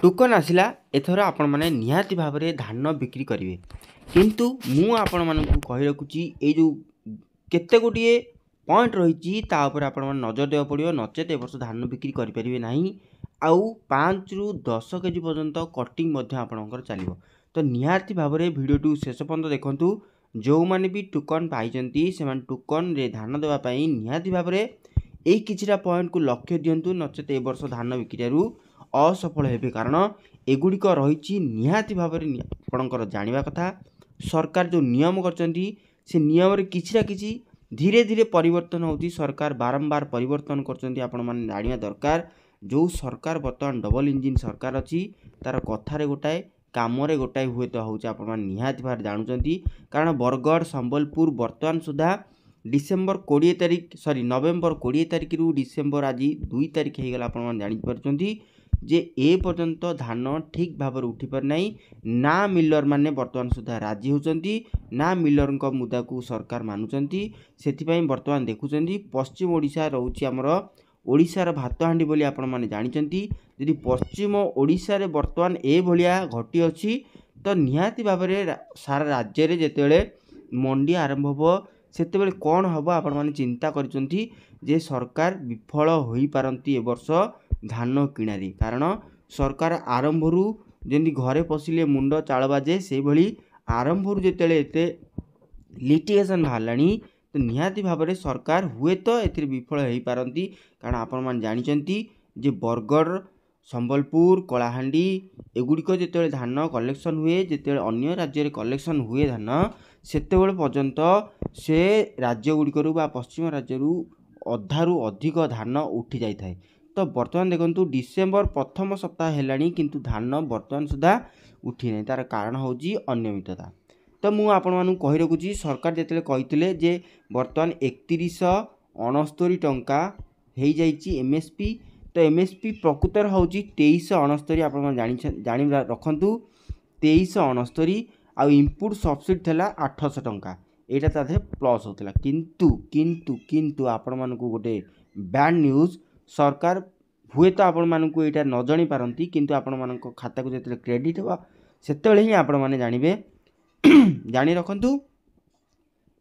Token आसला एथर आपण मैंने निहाती भाव में धान बिक्री करेंगे किंतु मु आपण मानक कही रखुची ये जो केते गोटे पॉइंट रही आपण नजर देवा पड़ो नचेत ए वर्ष धान बिक्री करें ना आउ 5 ରୁ 10 केजी पर्यंत कटिंग आपणकर चलो तो निहाती भाव में भिडियो शेष पर्यंत देखूँ जो मैंने भी टोकन पाई से टोकन रे धान देवाई निहाती भाव में यही किछिटा पॉइंट को लक्ष्य दिंतु नचेत ए वर्ष धान बिक्री असफल हेबे कारण एगुड़िक रही निहाती भाव में आपणकर जाना कथा सरकार जो नियम करचंती से नियम रे किछि ना किछि धीरे धीरे परिवर्तन होती सरकार बारंबार परिवर्तन करचंती आपण माने जानिया दरकार जो सरकार बर्तमान डबल इंजिन सरकार अच्छी तार कथारे गोटाए काम गोटाए हुए तो हूँ आप निहाती भाव जानुंट कारण बरगढ़ संबलपुर बर्तमान सुधा डिसेम्बर 20 तारिख सॉरी नवेम्बर 20 तारिख रु डिसेम्बर आज 2 तारिख होगला आपड़ी जे ए पर्यंत धान ठीक भाव उठी पार नहीं ना मिलर माने बर्तमान सुधा राजी होचंती ना मिलर मुद्दा को सरकार मानुचंती सेथिपई बर्तमान देखुचंती पश्चिम ओडिशा रहउची हमर ओडिशार भातहांडी बोली आपण माने जानिचंती यदि पश्चिम ओडिशा रे बर्तमान ए भलिया घटी अछि तो निहाती भाव में सारा राज्य रे जेतेबेले मंडी आरंभ हो सेतेबेले कौन हम आपण माने चिंता करिसंती जे सरकार विफल होई पारंती ए वर्ष धान किणारी कारण सरकार आरंभरू जेंदी घरे पशिले मुंड चाल बाजे से भली आरंभरू जेतेबेले एते लिटिगेशन बाहरलानी तो निहाती भाव में सरकार हुए तो ए विफल हो पारती कारण आपण मैंने जानते जे बरगढ़ संबलपुर कलाहांडी एगुड़िक जिते धान कलेक्शन हुए जिते अन्य राज्य कलेक्शन हुए धान सेते पर्यंत से राज्य गुड़िकर पश्चिम राज्य अधारू अधिक धान उठी जाए तो बर्तमान देखो डिसेम्बर प्रथम सप्ताह है किंतु धान बर्तमान सुधा उठी ना तार कारण हूँ अनियमितता तो मुझे आपण कही रखुची सरकार जिते कहते जे बर्तमान 3169 टंका हो जाइए एमएसपी तो एमएसपी प्रकृतर हूँ 2369 आप जान रखु 2369 आउ इनपुट सब्सिडी थेला 800 टंका यहाँ तादे प्लस होता किंतु किंतु किंतु आपण मानक गोटे बैड न्यूज सरकार हुए तो आपण मानक यहाँ न जानी पारती किंतु आपण मान खाता को जो क्रेडिट हो से ही आपण मैंने जानवे जानी रखु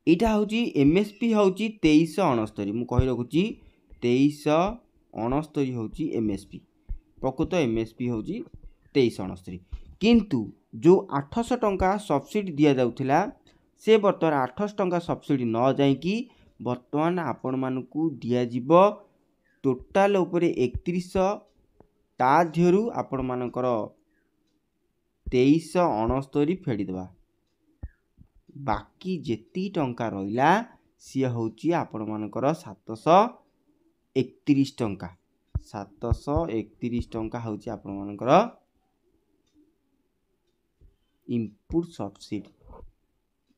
यहाँ हूँ एमएसपी हूँ 2369 मुझे कही रखुची 2369 हूँ एमएसपी प्रकृत एमएसपी हूँ 2369 किंतु जो 800 टंका सब्सिडी दि जाऊला से बर्तमान 800 टंका सब्सिडी न जाइकी बर्तमान आपण मानक दिज्व टोटाल उपरे 3100 ता ध्यरू आपण मानकर 2369 फेड़ीदवा बाकी जेती टंका रहिला सी हूँ आपण मानकर 731 टंका 731 टंका हूँ आपण मानकर इनपुट सब्सिडी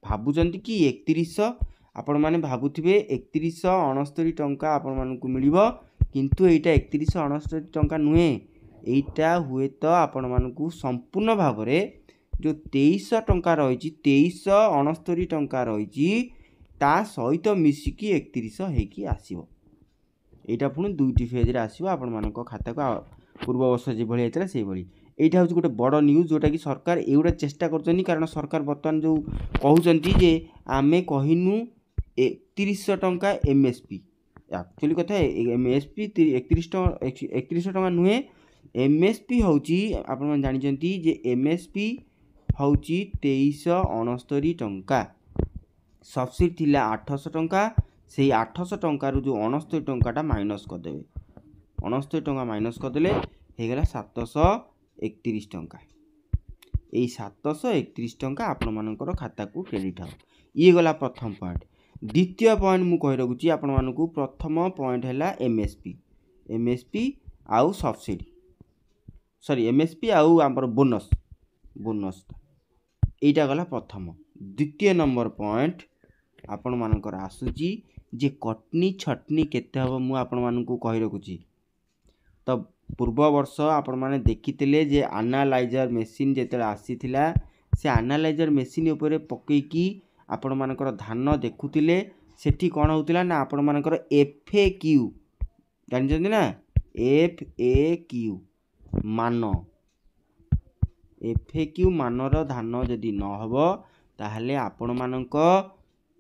भावुंट कि 3100 आपण मैंने भावुवे 3169 टंका आपण मानक मिलिबो किंतु एटा 3169 टंका नुहे एटा हुए तो आपण मानक संपूर्ण भाव में जो 2300 टंका रही 2369 टंका रही ता सहित मिसिकी 3100 होगी आसो यहाँ पुणी दुईटी फेज्रे आसो आपण मान खाता को पूर्व वर्ष जो होता से यहाँ हूँ गोटे बड़ न्यूज जोटा कि सरकार एगुड़ा चेष्टा कर कारण सरकार बर्तमान जो कहते जे आमे कहनु 3100 टंका एमएसपी एक्चुअली कथा एमएसपी 3100 टंका नुहे एमएसपी हूँ आप जानते जे एमएसपी हूँ 2369 टंका सब्सिडी थिला 800 टंका से 800 टंकार जो 69 टंकाटा माइनस करदे 69 टंका माइनस करदे होगला 731 टंका यही 731 टंका आपण मानकर खाता को क्रेडिट हो ये गला प्रथम पॉइंट द्वितीय पॉइंट मु कही रखुची आपण मानक प्रथम पॉइंट है एमएसपी आउ सब्सिडी सॉरी एमएसपी आउ आमर बोनस बोनस यहाँ गला प्रथम द्वितीय नंबर पॉइंट आपण मानकर आसूची जे कटनी छटनी केते हम मु आपण मानक कही रखुची तो पूर्व वर्ष आपण माने देखिथिले जे एनालाइजर मेसीन जेते आसीथिला से एनालाइजर मेसीन उपरे पकईकी आपण मानकर धान देखुथिले सेठी कोन होतिला ना आपण मानकर FAQ जानछन्ती ना FAQ मान FAQ मानर धान जदि न हबो ताहले आपण मानक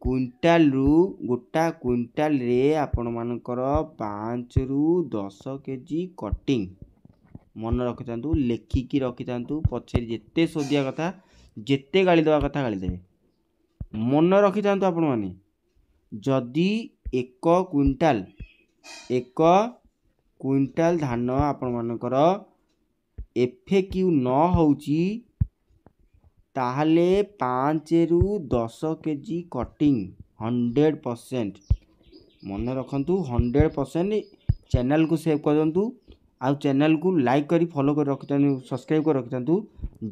क्विंटाल रु गोटा क्विंटाल रे आपण मानकर 5 रु 10 केजी कटिंग मन रखि लेखिकी रखि पछे जेते सोदिया कथा जेते गाली देवा कथा गाली देवे मन रखि आपण माने जदि एक क्विंटाल धान आपण मानकर FAQ न होउची ताहले 5 रु 10 केजी कटिंग 100% मन रखंतु 100% चैनल को सेव कर दंतु आ चैनल को लाइक करी फॉलो कर रखितनु सब्सक्राइब कर रखितनु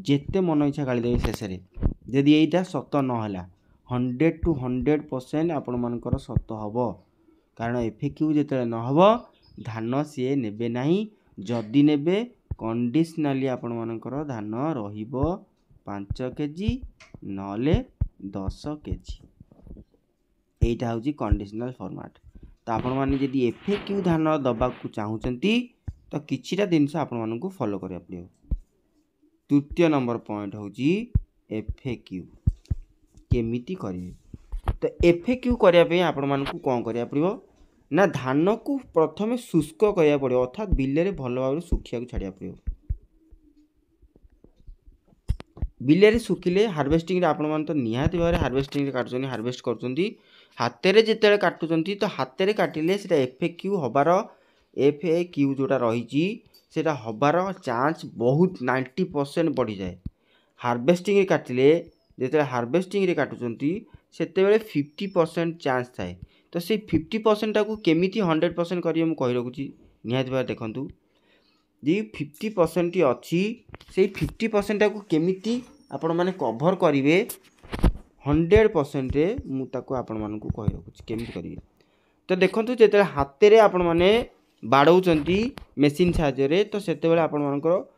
जेते मन इच्छा गाली देबे शेष रे यदि एटा सत न हला 100 to 100% आपण मानकर सत हबो कारण FAQ जेते न हबो धान से नेबे नाही जदि नेबे कंडीशनली आपण मानकर धान रहिबो 5 केजी नले 10 केजी एटा होची कंडीशनल फॉर्मेट तो आपण माने जदि FAQ धान दबा को चाहूचंती तो किछिटा जिनस आपण मानन को फॉलो करिया पड़ियो। तृतीय नंबर पॉइंट होची FAQ केमिति करिवे तो FAQ करिया पे आपण मानन को कोन करिया पड़ियो ना धान को प्रथमे शुष्क करिया पड़ियो अर्थात बिले रे भलो भाबरे सुखिया को छाड़िया पड़ियो बिले रे सुखिले हार्वेस्टिंग रे आपण मान तो निहाती भाबरे हार्वेस्टिंग रे काटुचनी हार्वेस्ट करचंती हाथ रे जेतेले काटुचंती तो हाथ रे काटिले सेटा FAQ हबार FAQ जोटा रही सेटा हबार चांस बहुत 90% बढ़ी जाए हार्वेस्टिंग रे काटिले जेते हार्वेस्टिंग रे काटुचंती सेते बेले 50% चांस थाए तो से 50% टाकू केमिति 100% करिए मु कहि रखुची निहाती भाबरे देखंतु जे 50% अछि से 50% टाकू केमिति आपण माने कवर करिवे 100% रे मु ताको आपण मानन को कहि रखुची केमिति करिवे तो देखंतु जेते हाथ रे आपण माने बाड़ौचंती मेसिन साहाय्य रे तो सेते बेले आपण मानकर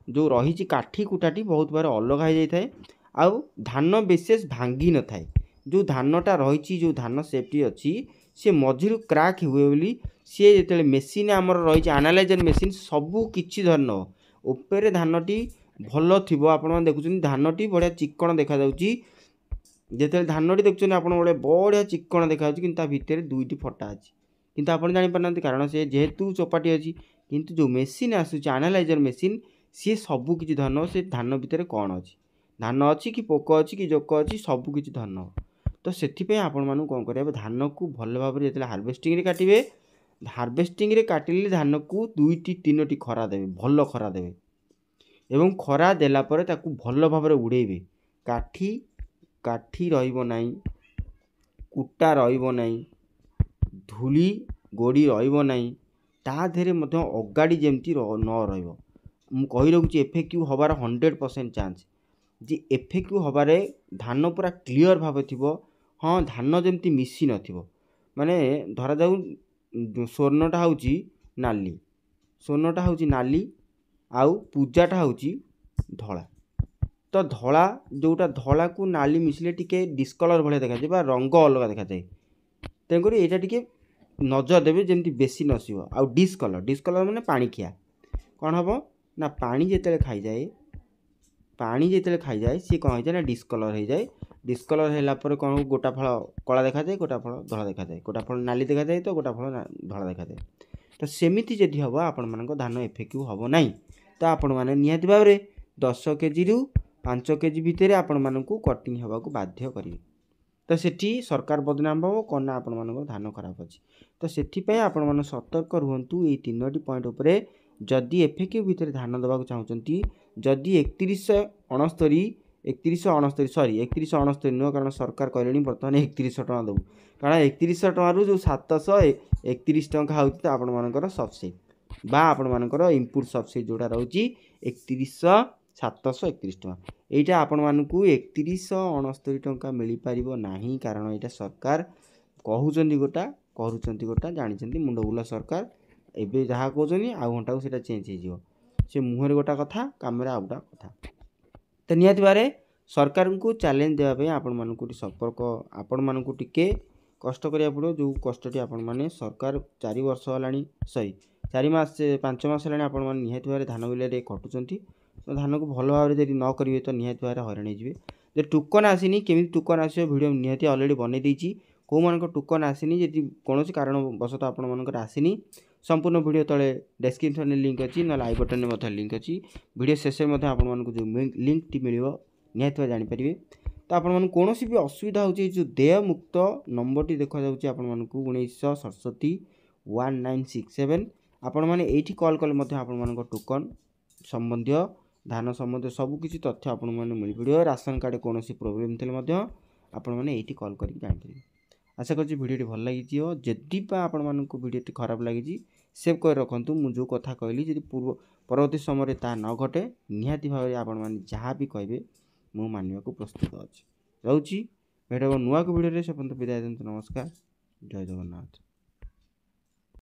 जो रही काठी कुटाटी बहुत बार अलग हो जाए आउ धान विशेष भांगी न थाए जो धानटा रही जो धान सेफ्टी अच्छी सी मझिरु क्राक हुए बोली सी जो मेसीन आमर रही एनालाइजर मेसीन सबू किछि धरन उपरे धानटी भल थी आपण देखुं धानटी बढ़िया चिक्कण देखा जिते धानटी देखुं आप बढ़िया चिक्कण देखा कि भितर दुईटी फटा अच्छी किंतु आप जापार कारण से जेहेतु चोपाटी अच्छी किंतु जो मेसीन आसूँ एनालाइजर मेसीन सी सबू किछि धरन से धान भितर कौन अच्छी धान अच्छी कि पोक अच्छी कि जोक अच्छी सबू किछि धरन तो से आपण मानू कौन करेंगे धान को भल भाव में जो हार्वेस्टिंग रे काटिबे हार्वेस्टिंग रे काटिले धान को 2-3 खरा देवे भल खरा देवे एवं खरा देला परे ताकू भल भाव में उड़ेबे काठी काठी रहिबो नाही कुटा रहिबो नाही धूली गोड़ी रहिबो नाही ता धेरे मध्य अगाड़ी जेमती न रहिबो मु कहि रखुची FAQ हबार 100% चांस जे FAQ हबारे धान पूरा क्लियर भाव थिबो हाँ धान जेमती मिसी नथिबो माने धरा जाऊ स्वर्णटा होची नाली स्वर्णटा होची नाली आउ पूजाटा होची धला तो धला जोटा धला को नाली मिसले टिके डिस्कलर भले देखा जाय बा रंग अलग देखा जाय तेंकरी एटा टिके नजर देबे जेमती बेसी नसिबो आउ डिस्कलर माने पानी खिया कौन हम ना पानी जेते खाई जाए सी कौन हो जाए ना डिस्कलर हो जाए डिस्कलर है कौन गोटा फल कला देखा जाए गोटा फल धला देखा जाए गोटा फल नाली देखा जाए तो गोटा फल धला देखा जाए तो सेमिति जदि हम आपण मान धान FAQ हम ना तो आपण मैंने निहाती भाव में 10 केजी रु 5 केजी भितर आपण मान कटिंग होगा बाध्य करेंगे तो सेठी सरकार बदनाम हम कौन ना आपण मान धान खराब अच्छी तो से आपण मैंने सतर्क रुहतु ये 3टी पॉइंट उपरे जदि FAQ भितर धान दबाक चाहूँगी जदि 3169 नुह कारण सरकार कहले बर्तमान 3100 टका देव कारण 3100 टकर जो 731 टका होती आपण मानकर सब्सिडी बा आपण मानकर इनपुट सब्सिडी जोड़ा रही 731 टका एटा आपण मानकू 3169 टका मिल पार नहीं कारण यहाँ सरकार कहउचंदी गोटा करूचंदी गोटा जानिचंदी मुंड बुला सरकार एबे जहाँ कहउचंदी आ घंटा को सेटा चेंज हो से मुहर गोटा कथा काम आ गोटा कथा तो निहाती बारे सरकार को चैलेंज देवाई आपण मानकू संपर्क आपण मानकू टिके कष्ट करिया पड़ो जो कष्टटी आपण माने सरकार 4 वर्ष हलानी सॉरी 4 मास 5 मास हलानी आपण माने निहाती बारे धान बिल रे खटुचंती तो धान को भल भाव में न करेंगे तो निहाती भाव में हईराण हो जे टोकन आसनी केमी टोकन आस वीडियो निहाती अलरेडी बनई देती कौ मान टोकन आसनी जी कौन कारणवशतः आपंकर आसनी संपूर्ण वीडियो तले डिस्क्रिप्शन में लिंक अच्छी ना आई बटन में लिंक अच्छी वीडियो शेष में आपको जो लिंक टी मिल निहाती भाव जानीपर तो आपण कौन भी असुविधा हो जो देय मुक्त नंबर टी देखा जाऊँगी आपण 1967 आपण मैंने ये कॉल कले आपण टोकन संबंधी धान संबंधी सबकि तथ्य आपण मैंने मिल पड़ो राशन कार्ड कौन प्रोब्लेम थे आपण मैंने ये कॉल कर जापर आशा कर भिडियो भल लगी जदि आपण मानक भिडियो खराब लगी सेव कर रखु मुझे कथा कहली जी पूर्व परवर्ती समय ता न घटे निहाती भाव आपण मैंने जहाँ भी कहे मु मानवा को प्रस्तुत अच्छी रोची भेट नुआ को भिडियो से विदाय दिखाते नमस्कार जय जगन्नाथ।